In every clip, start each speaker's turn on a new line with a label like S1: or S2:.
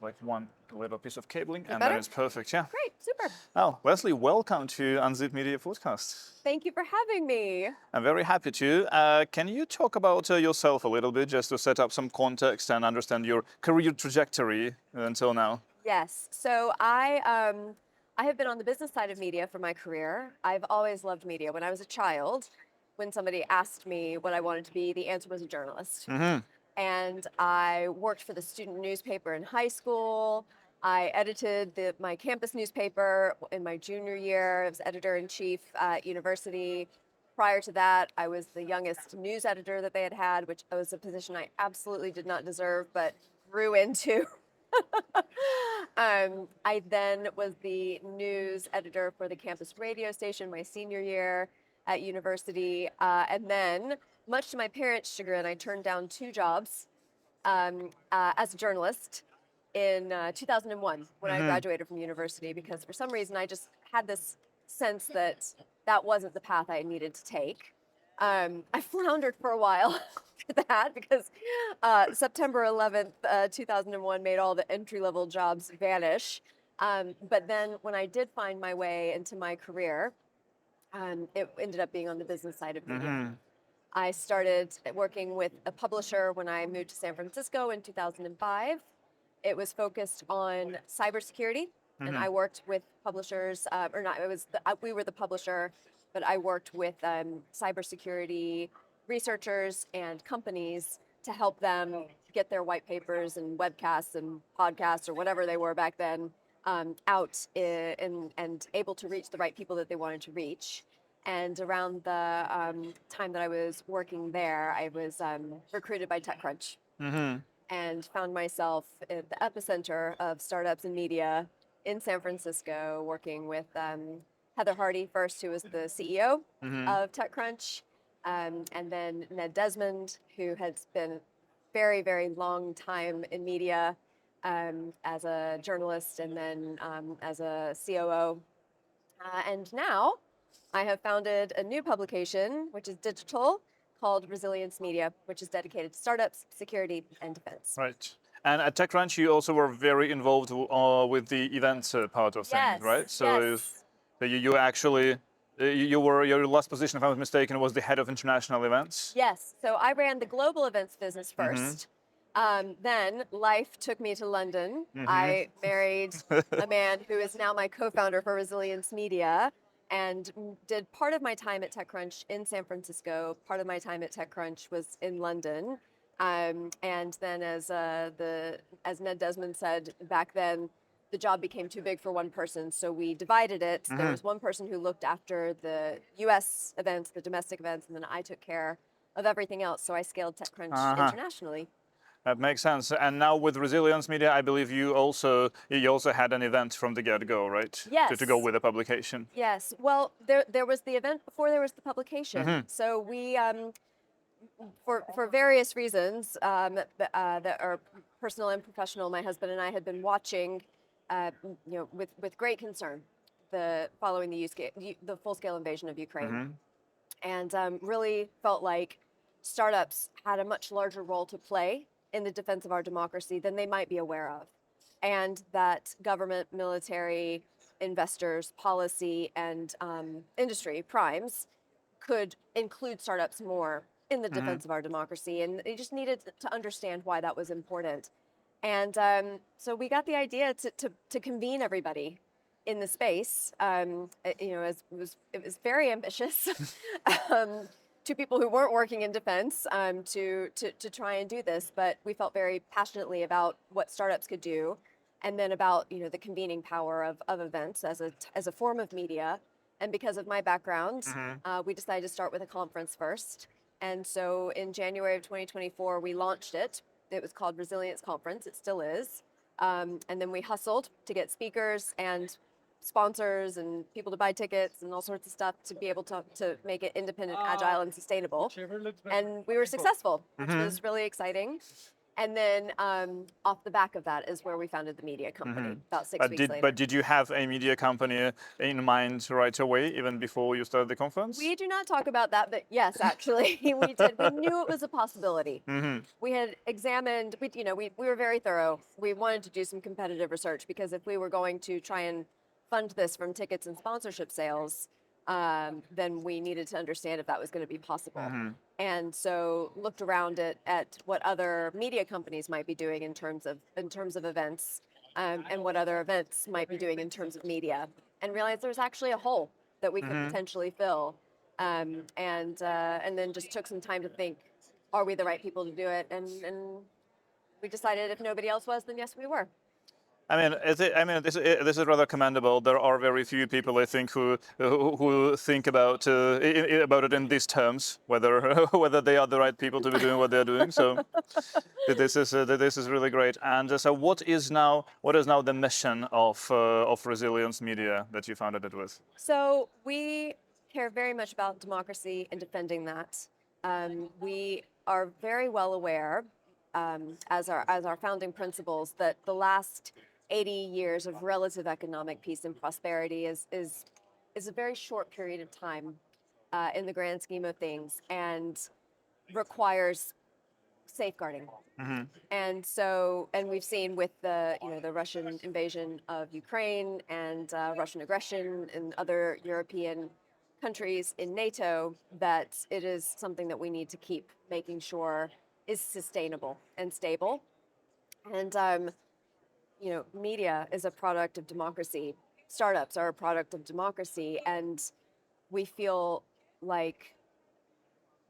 S1: like one little piece of cabling, and
S2: better?
S1: then it's perfect. Yeah.
S2: Great, super.
S1: Oh, Leslie, welcome to Unzip Media Podcast.
S2: Thank you for having me.
S1: I'm very happy to. Can you talk about yourself a little bit, just to set up some context and understand your career trajectory until now?
S2: Yes, so I have been on the business side of media for my career. I've always loved media. When I was a child, when somebody asked me what I wanted to be, the answer was a journalist. And I worked for the student newspaper in high school. I edited my campus newspaper in my junior year. I was editor-in-chief at university. Prior to that, I was the youngest news editor that they had, which was a position I absolutely did not deserve, but grew into. I then was the news editor for the campus radio station my senior year at university. And then, much to my parents' chagrin, I turned down 2 jobs as a journalist in 2001 when I graduated from university, because for some reason I just had this sense that that wasn't the path I needed to take. I floundered for a while after that because September 11th, 2001 made all the entry-level jobs vanish. But then when I did find my way into my career, it ended up being on the business side of media. I started working with a publisher when I moved to San Francisco in 2005. It was focused on cybersecurity, and I worked with publishers, or not, we were the publisher, but I worked with cybersecurity researchers and companies to help them get their white papers and webcasts and podcasts or whatever they were back then out and able to reach the right people that they wanted to reach. And around the time that I was working there, I was recruited by TechCrunch and found myself at the epicenter of startups and media in San Francisco, working with Heather Hardy first, who was the CEO of TechCrunch, and then Ned Desmond, who has been very, very long time in media as a journalist and then as a COO. And now I have founded a new publication, which is digital, called Resilience Media, which is dedicated to startups, security, and defense.
S1: Right. And at TechCrunch, you also were very involved with the events part of things, right? So
S2: yes.
S1: you actually, you were, your last position, if I'm not mistaken, was the head of international events.
S2: Yes, so I ran the global events business first. Then life took me to London. I married a man who is now my co-founder for Resilience Media, and did part of my time at TechCrunch in San Francisco. Part of my time at TechCrunch was in London. And then as Ned Desmond said back then, the job became too big for one person, so we divided it. There was one person who looked after the US events, the domestic events, and then I took care of everything else. So I scaled TechCrunch internationally.
S1: That makes sense. And now with Resilience Media, I believe you also had an event from the get-go, right?
S2: Yes.
S1: To go with the publication.
S2: Yes. Well, there was the event before there was the publication. So we, for various reasons that are personal and professional, my husband and I had been watching, with great concern, following the full-scale invasion of Ukraine, and really felt like startups had a much larger role to play in the defense of our democracy than they might be aware of, and that government, military, investors, policy, and industry primes could include startups more in the defense of our democracy, and they just needed to understand why that was important. And so we got the idea to convene everybody in the space. It was very ambitious. To people who weren't working in defense to try and do this, but we felt very passionately about what startups could do, and then about the convening power of events as a form of media. And because of my background, we decided to start with a conference first. And so in January of 2024, we launched it. It was called Resilience Conference. It still is. And then we hustled to get speakers and sponsors and people to buy tickets and all sorts of stuff to be able to make it independent, agile, and sustainable. And we were successful, which was really exciting. And then off the back of that is where we founded the media company about 6 weeks later.
S1: But did you have a media company in mind right away, even before you started the conference?
S2: We do not talk about that, but yes, actually, we did. We knew it was a possibility. We had examined, we were very thorough. We wanted to do some competitive research because if we were going to try and fund this from tickets and sponsorship sales, then we needed to understand if that was going to be possible. And so looked around at what other media companies might be doing in terms of events, and what other events might be doing in terms of media, and realized there's actually a hole that we could potentially fill. And then just took some time to think, are we the right people to do it? And we decided if nobody else was, then yes, we were.
S1: This is rather commendable. There are very few people, I think, who think about it in these terms, whether whether they are the right people to be doing what they're doing. So this is really great. And so, what is now the mission of Resilience Media that you founded it with?
S2: So we care very much about democracy and defending that. We are very well aware, as our founding principles, that the last 80 years of relative economic peace and prosperity is a very short period of time in the grand scheme of things, and requires safeguarding. And so, and we've seen with the Russian invasion of Ukraine and Russian aggression in other European countries in NATO, that it is something that we need to keep making sure is sustainable and stable. And media is a product of democracy. Startups are a product of democracy, and we feel like,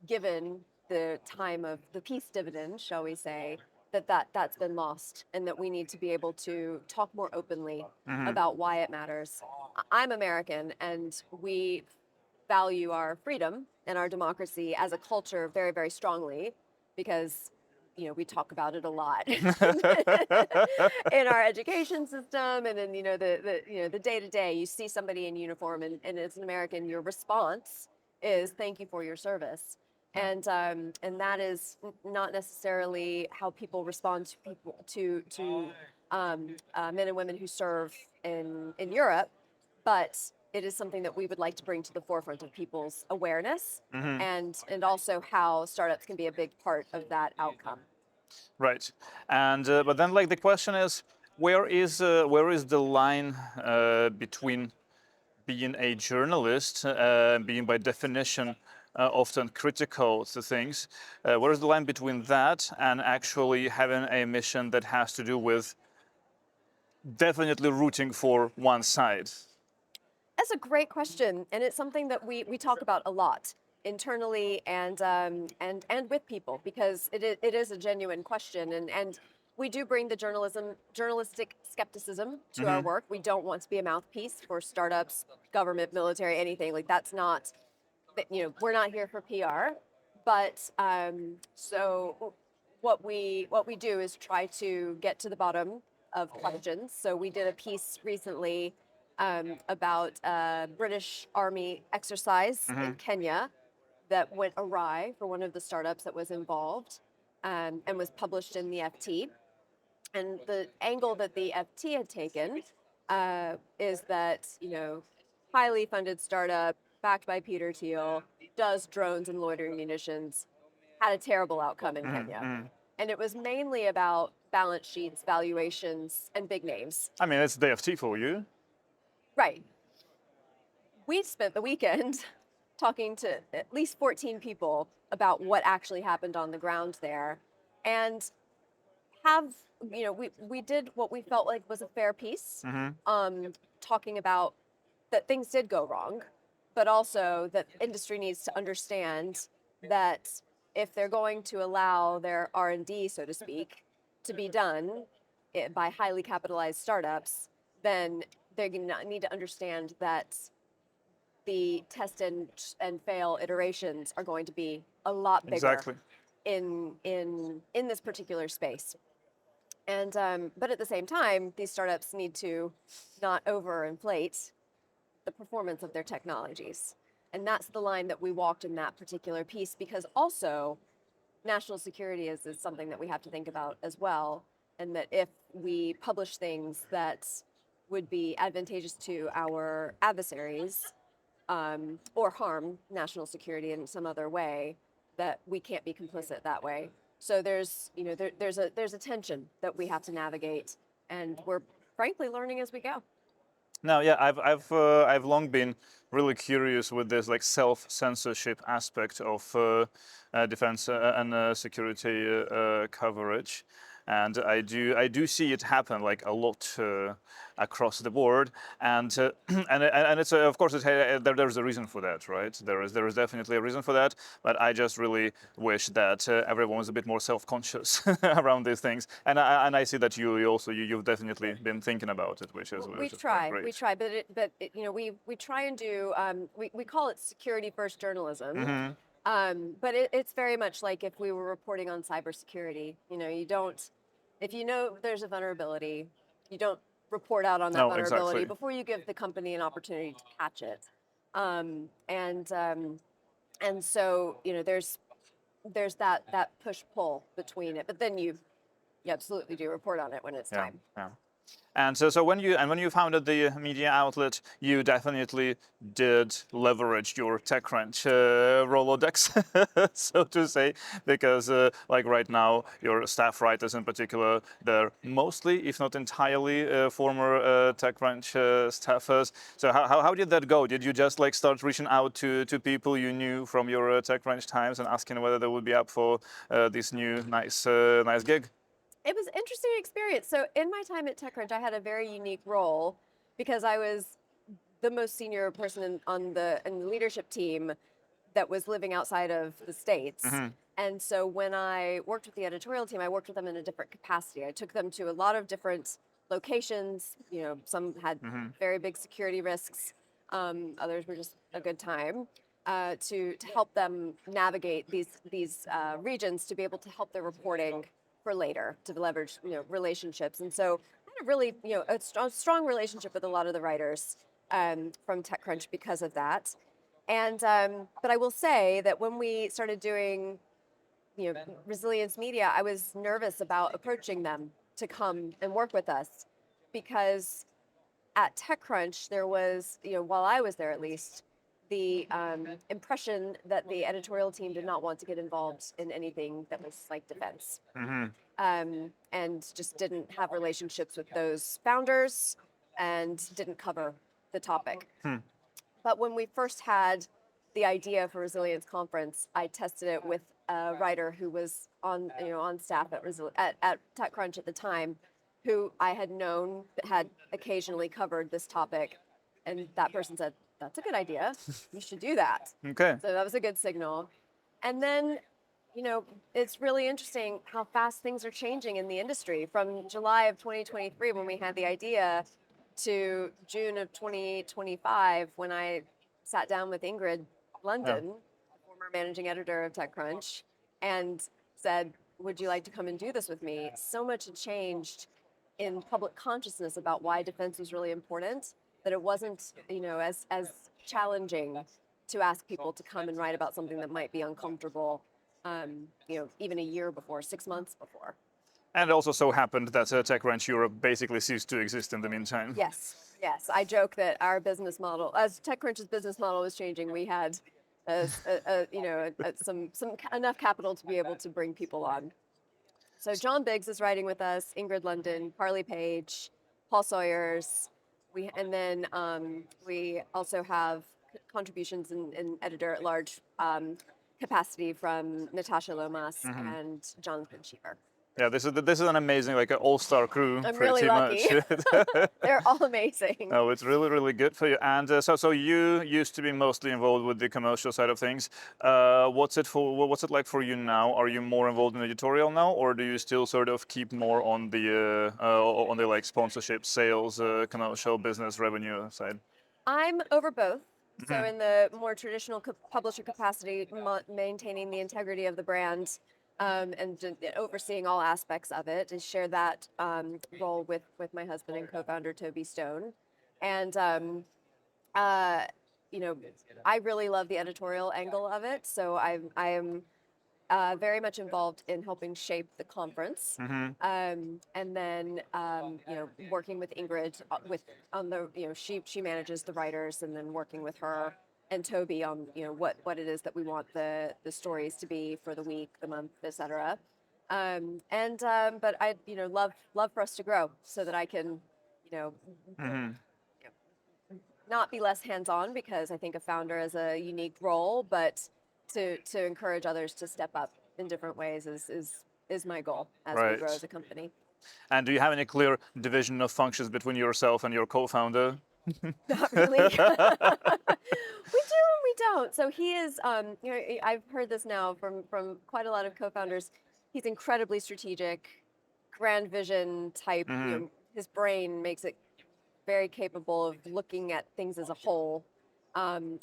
S2: given the time of the peace dividend, shall we say, that's been lost, and that we need to be able to talk more openly about why it matters. I'm American, and we value our freedom and our democracy as a culture very, very strongly, because we talk about it a lot in our education system, and in the day to day. You see somebody in uniform, and as an American, your response is thank you for your service, and that is not necessarily how people respond to men and women who serve in Europe, but it is something that we would like to bring to the forefront of people's awareness, and also how startups can be a big part of that outcome.
S1: Right, and but then like the question is, where is the line between being a journalist, being by definition often critical to things, where is the line between that and actually having a mission that has to do with definitely rooting for one side?
S2: That's a great question, and it's something that we talk about a lot internally, and with people, because it is a genuine question, and we do bring the journalistic skepticism to our work. We don't want to be a mouthpiece for startups, government, military, anything like that's not. We're not here for PR, but so what we do is try to get to the bottom of questions. So we did a piece recently about a British Army exercise in Kenya that went awry for one of the startups that was involved, and was published in the FT. And the angle that the FT had taken is that, highly funded startup backed by Peter Thiel does drones and loitering munitions, had a terrible outcome in Kenya. And it was mainly about balance sheets, valuations, and big names.
S1: I mean, it's the FT for you.
S2: Right. We spent the weekend talking to at least 14 people about what actually happened on the ground there, and we did what we felt like was a fair piece, talking about that things did go wrong, but also that industry needs to understand that if they're going to allow their R&D, so to speak, to be done by highly capitalized startups, then they're going to need to understand that the test and fail iterations are going to be a lot bigger.
S1: Exactly.
S2: in this particular space. And but at the same time, these startups need to not overinflate the performance of their technologies. And that's the line that we walked in that particular piece, because also national security is something that we have to think about as well, and that if we publish things that would be advantageous to our adversaries, or harm national security in some other way, that we can't be complicit that way. So there's, there's a tension that we have to navigate, and we're frankly learning as we go.
S1: Now, yeah, I've long been really curious with this like self-censorship aspect of defense and security coverage, and I do see it happen like a lot across the board, and and it's of course there's a reason for that, right? There is definitely a reason for that, but I just really wish that everyone was a bit more self-conscious around these things, and I see that you've definitely been thinking about it, which is quite great.
S2: We try, we try and do, we call it security first journalism. But it's very much like if we were reporting on cybersecurity. You don't, if you know there's a vulnerability, you don't report out on that
S1: No,
S2: vulnerability
S1: exactly.
S2: before you give the company an opportunity to catch it. Um, and um, and so there's that push pull between it, but then you absolutely do report on it when it's
S1: Yeah,
S2: time.
S1: yeah. And so when you founded the media outlet, you definitely did leverage your TechCrunch Rolodex, so to say, because like right now, your staff writers in particular, they're mostly, if not entirely, former TechCrunch staffers. So how did that go? Did you just like start reaching out to people you knew from your TechCrunch times and asking whether they would be up for this new nice gig?
S2: It was an interesting experience. So in my time at TechCrunch, I had a very unique role because I was the most senior person in the leadership team that was living outside of the States. And so when I worked with the editorial team, I worked with them in a different capacity. I took them to a lot of different locations. Some had very big security risks. Others were just a good time. To help them navigate these regions, to be able to help their reporting for later, to leverage relationships. And so I had a really a strong relationship with a lot of the writers from TechCrunch because of that. And but I will say that when we started doing resilience media, I was nervous about approaching them to come and work with us, because at TechCrunch there was, while I was there at least, the impression that the editorial team did not want to get involved in anything that was like defense, and just didn't have relationships with those founders and didn't cover the topic. But when we first had the idea for Resilience Conference, I tested it with a writer who was on staff at TechCrunch at the time, who I had known had occasionally covered this topic, and that person said, "That's a good idea. You should do that."
S1: Okay.
S2: So that was a good signal. And then, it's really interesting how fast things are changing in the industry. From July of 2023, when we had the idea, to June of 2025, when I sat down with Ingrid London, the former managing editor of TechCrunch, and said, "Would you like to come and do this with me?" So much had changed in public consciousness about why defense was really important, that it wasn't, as challenging to ask people to come and write about something that might be uncomfortable, even a year before, 6 months before.
S1: And it also so happened that TechCrunch Europe basically ceased to exist in the meantime.
S2: Yes, yes. I joke that our business model, as TechCrunch's business model was changing, we had some enough capital to be able to bring people on. So John Biggs is writing with us, Ingrid London, Carly Page, Paul Sawyers. And then we also have contributions in editor at large capacity from Natasha Lomas and Jonathan Cheever.
S1: Yeah, this is an amazing like an all-star crew,
S2: I'm really
S1: pretty
S2: lucky.
S1: much.
S2: They're all amazing.
S1: No, it's really good for you. And so you used to be mostly involved with the commercial side of things. What's it like for you now? Are you more involved in editorial now, or do you still sort of keep more on the like sponsorship, sales, commercial, business, revenue side?
S2: I'm over both. So in the more traditional publisher capacity, maintaining the integrity of the brand, and overseeing all aspects of it, and share that role with my husband and co-founder Toby Stone. And uh, you know, I really love the editorial angle of it. So I am very much involved in helping shape the conference, and then working with Ingrid with on the she manages the writers, and then working with her and Toby on what it is that we want the stories to be for the week, the month, etc. But I love for us to grow so that I can you know not be less hands-on, because I think a founder is a unique role, but to encourage others to step up in different ways is my goal as we grow
S1: Right.
S2: as a company.
S1: And do you have any clear division of functions between yourself and your co-founder?
S2: Not really. We do and we don't. So he is, I've heard this now from quite a lot of co-founders. He's incredibly strategic, grand vision type. His brain makes it very capable of looking at things as a whole, and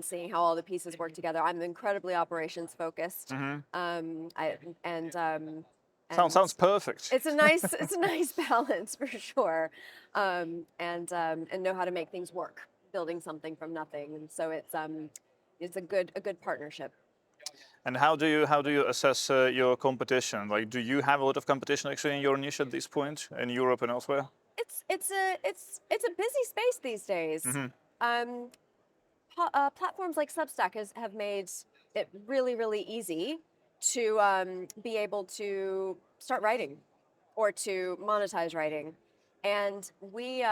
S2: seeing how all the pieces work together. I'm incredibly operations focused, I, and
S1: Sounds perfect.
S2: it's a nice balance for sure, and know how to make things work, building something from nothing, and so it's a good partnership.
S1: And how do you assess your competition? Like, do you have a lot of competition actually in your niche at this point in Europe and elsewhere?
S2: It's a busy space these days. Um, Platforms like Substack have made it really easy to be able to start writing or to monetize writing, and you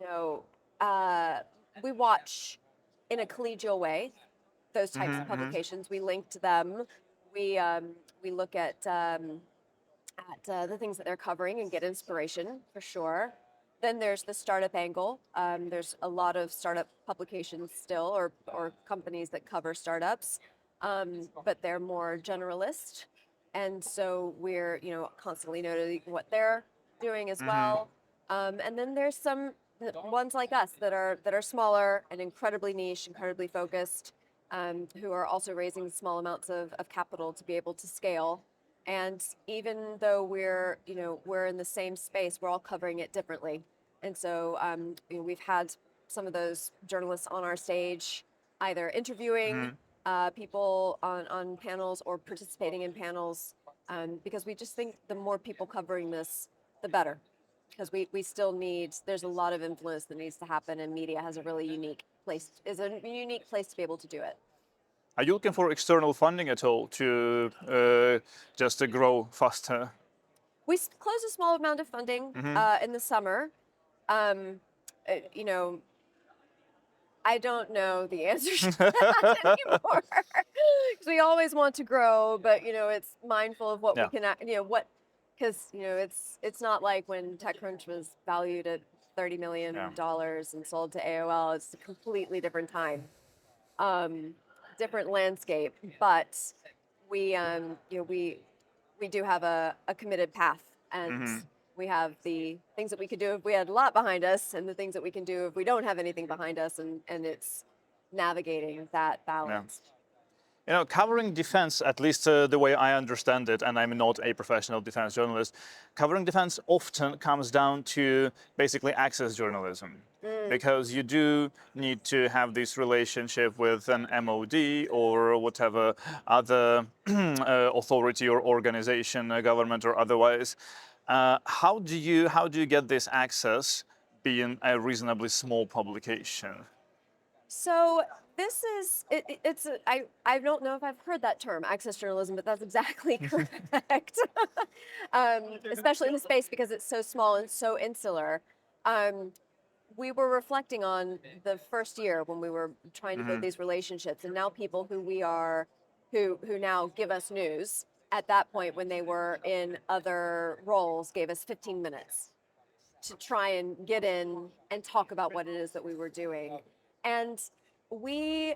S2: know uh, we watch in a collegial way those types of publications. We link to them. We we look at the things that they're covering and get inspiration for sure. Then there's the startup angle. There's a lot of startup publications still, or companies that cover startups, but they're more generalist, and so we're constantly noting what they're doing as well. And then there's some ones like us that are smaller and incredibly niche, incredibly focused, who are also raising small amounts of capital to be able to scale. And even though we're in the same space, we're all covering it differently. And so we've had some of those journalists on our stage, either interviewing people on panels or participating in panels, because we just think the more people covering this, the better. Because we still there's a lot of influence that needs to happen, and media has a really unique place to be able to do it.
S1: Are you looking for external funding at all to just to grow faster?
S2: We closed a small amount of funding in the summer. Um, you know, I don't know the answers to that anymore, because we always want to grow, but it's mindful of what we
S1: Yeah.
S2: can, because it's not like when TechCrunch was valued at $30 million and sold to AOL. It's a completely different time, different landscape, but we we do have a committed path, and we have the things that we could do if we had a lot behind us, and the things that we can do if we don't have anything behind us, and it's navigating that balance.
S1: Covering defense, at least the way I understand it, and I'm not a professional defense journalist, covering defense often comes down to basically access journalism. Because you do need to have this relationship with an MOD or whatever other authority or organization, government or otherwise. How do you get this access being a reasonably small publication?
S2: So this is I don't know if I've heard that term, access journalism, but that's exactly correct. Especially in the space, because it's so small and so insular. Um, we were reflecting on the first year when we were trying to build these relationships, and now people who now give us news, at that point when they were in other roles, gave us 15 minutes to try and get in and talk about what it is that we were doing. And we,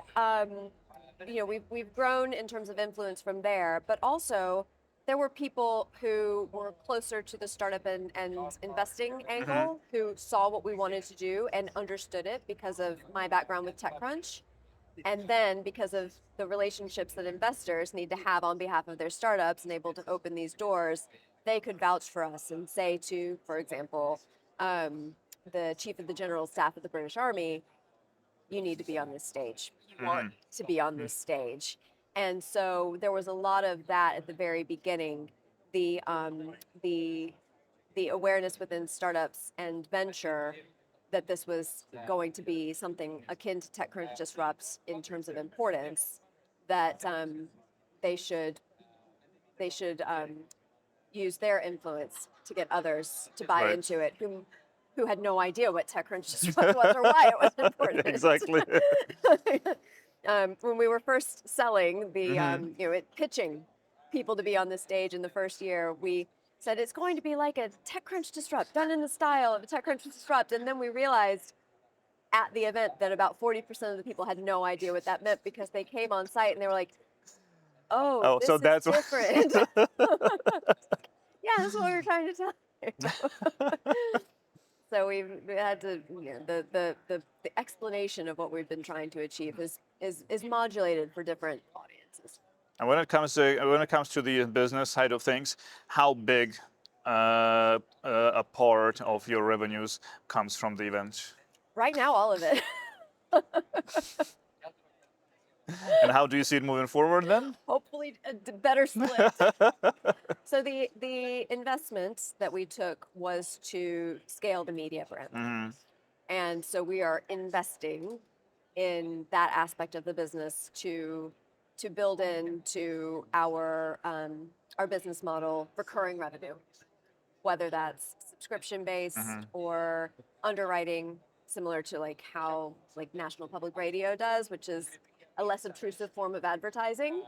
S2: we've grown in terms of influence from there, but also there were people who were closer to the startup and investing angle, who saw what we wanted to do and understood it because of my background with TechCrunch. And then because of the relationships that investors need to have on behalf of their startups and able to open these doors, they could vouch for us and say to, for example, the chief of the general staff of the British Army, you need to be on this stage. You want to be on this stage. And so there was a lot of that at the very beginning. The the the awareness within startups and venture that this was going to be something akin to TechCrunch Disrupts in terms of importance, that they should they should use their influence to get others to buy
S1: Right.
S2: into it, who had no idea what TechCrunch Disrupts was or why it was important.
S1: Exactly.
S2: When we were first selling the,
S1: Mhm.
S2: pitching people to be on the stage in the first year, we said it's going to be like a TechCrunch Disrupt, done in the style of a TechCrunch Disrupt. And then we realized at the event that about 40% of the people had no idea what that meant because they came on site and they were like, oh,
S1: Oh, so
S2: this is
S1: that's
S2: different. Yeah, that's what we were trying to tell you. So we had to, the explanation of what we've been trying to achieve is modulated for different audiences.
S1: And when it comes to the business side of things, how big a part of your revenues comes from the event,
S2: Right now, all of it.
S1: and how do you see it moving forward then?
S2: Hopefully, a better split. So the investment that we took was to scale the media brand.
S1: Mhm.
S2: And so we are investing in that aspect of the business to build into our business model recurring revenue, whether that's subscription based
S1: Mhm.
S2: or underwriting, similar to like how like National Public Radio does, which is a less obtrusive form of advertising.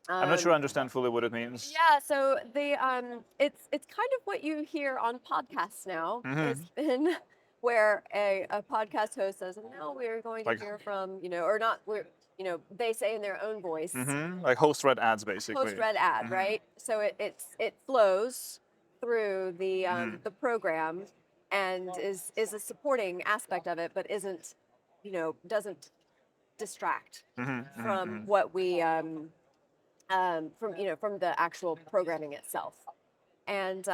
S1: I'm not sure I
S2: Um,
S1: understand fully what it means.
S2: yeah, so it's kind of what you hear on podcasts now. It's
S1: Mhm.
S2: been where a podcast host says, and now we're going to
S1: Like,
S2: hear from, or not, they say in their own voice,
S1: like host-read ads,
S2: post
S1: basically.
S2: read ad,
S1: Mhm.
S2: right? So it flows through
S1: Mhm.
S2: the program and is a supporting aspect of it, but isn't, doesn't distract
S1: Mhm. Mhm.
S2: from
S1: Mhm.
S2: what we from the actual programming itself. And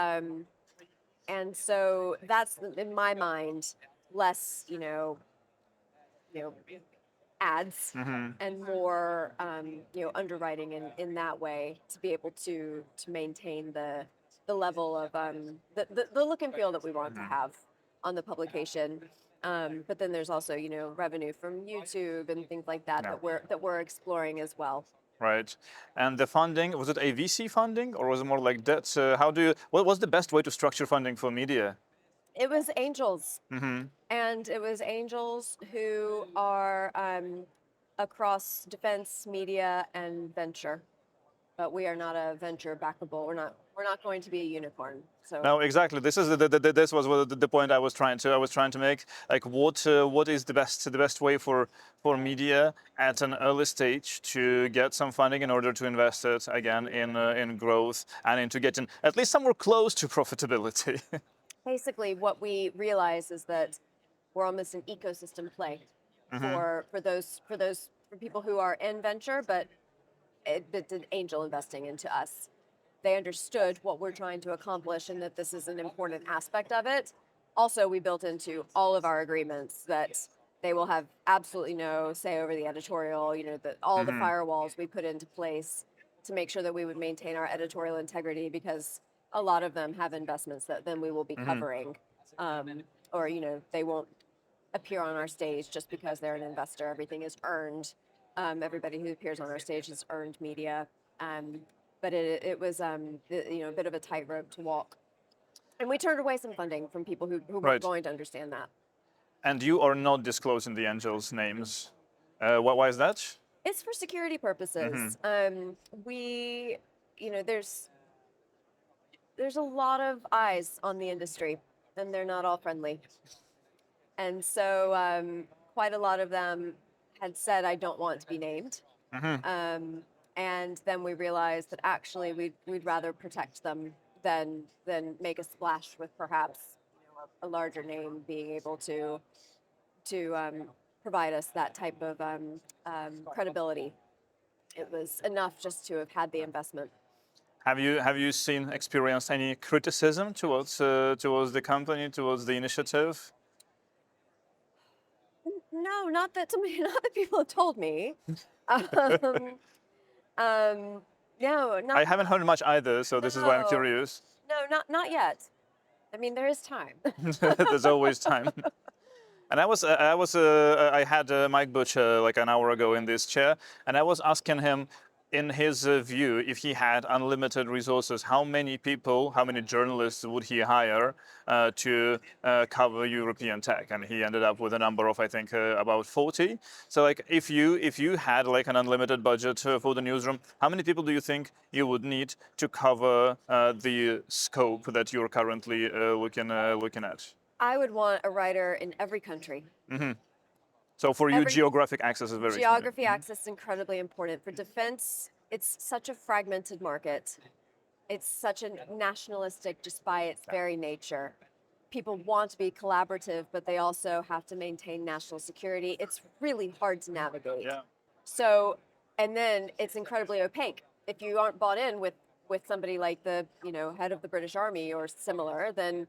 S2: so that's in my mind less ads
S1: Mhm.
S2: and more underwriting in that way to be able to maintain the level of the look and feel that we want to
S1: Mhm.
S2: have on the publication. But then there's also revenue from YouTube and things like that
S1: Yeah.
S2: that we're exploring as well.
S1: Right. And the funding, was it a VC funding or was it more like debt? What was the best way to structure funding for media?
S2: It was angels.
S1: Hmm.
S2: And it was angels who are across defense, media, and venture. But we are not a venture backable. We're not going to be a unicorn. So
S1: No, exactly. This is this was the point I was trying to make. Like, what is the best way for media at an early stage to get some funding in order to invest it again in growth and into getting at least somewhere close to profitability.
S2: basically, what we realize is that we're almost an ecosystem play
S1: Hmm.
S2: for people who are in venture, but it's an angel investing into us. They understood what we're trying to accomplish and that this is an important aspect of it. Also, we built into all of our agreements that they will have absolutely no say over the editorial, all the
S1: Hmm.
S2: firewalls we put into place to make sure that we would maintain our editorial integrity because a lot of them have investments that then we will be
S1: Hmm.
S2: covering. Or, they won't appear on our stage just because they're an investor. Everything is earned. Everybody who appears on our stage has earned media. Um, but it was a bit of a tightrope to walk. And we turned away some funding from people who weren't
S1: Right.
S2: going to understand that.
S1: And you are not disclosing the angels' names. Why is that?
S2: It's for security
S1: Hmm.
S2: purposes. We, there's a lot of eyes on the industry, and they're not all friendly. And so quite a lot of them had said, I don't want to be named.
S1: Hmm.
S2: Um, and then we realized that actually we'd rather protect them than make a splash with perhaps a larger name being able to provide us that type of credibility. It was enough just to have had the investment.
S1: Have you experienced any criticism towards the company, towards the initiative?
S2: No, not that somebody, not that people have told me. Um, No,
S1: I
S2: not
S1: haven't heard much either, so this is why I'm
S2: no,
S1: curious.
S2: no, not yet. I mean, there is time.
S1: There's always time. And I had Mike Butch like an hour ago in this chair, and I was asking him, in his view, if he had unlimited resources, how many people, how many journalists would he hire to cover European tech? And he ended up with a number of, I think, about 40. So, like, if you had like an unlimited budget for the newsroom, how many people do you think you would need to cover the scope that you're currently looking at?
S2: I would want a writer in every country.
S1: So for you,
S2: Every
S1: geographic access is very important.
S2: geography access is incredibly important. For defense, it's such a fragmented market. It's such a nationalistic just by its very nature. People want to be collaborative, but they also have to maintain national security. It's really hard to navigate.
S1: Yeah.
S2: So, and then it's incredibly opaque. If you aren't bought in with somebody like the head of the British Army or similar, then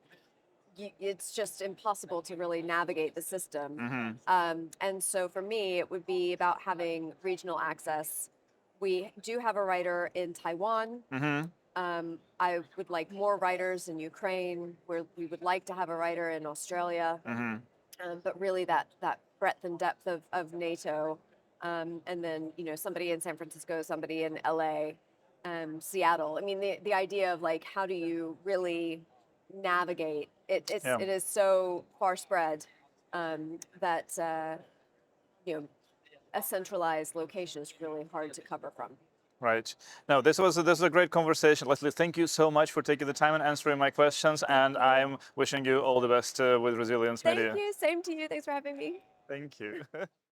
S2: it's just impossible to really navigate the system. And so for me, it would be about having regional access. We do have a writer in Taiwan. I would like more writers in Ukraine. We would like to have a writer in Australia. But really that breadth and depth of NATO. And then, somebody in San Francisco, somebody in LA, Seattle. I mean, the idea of like, how do you really navigate
S1: Yeah.
S2: it is so far spread that a centralized location is really hard to cover from.
S1: Right. No, this was a great conversation. Leslie, thank you so much for taking the time and answering my questions. And I'm wishing you all the best with Resilience
S2: Thank
S1: Media.
S2: you. Same to you. Thanks for having me.
S1: Thank you.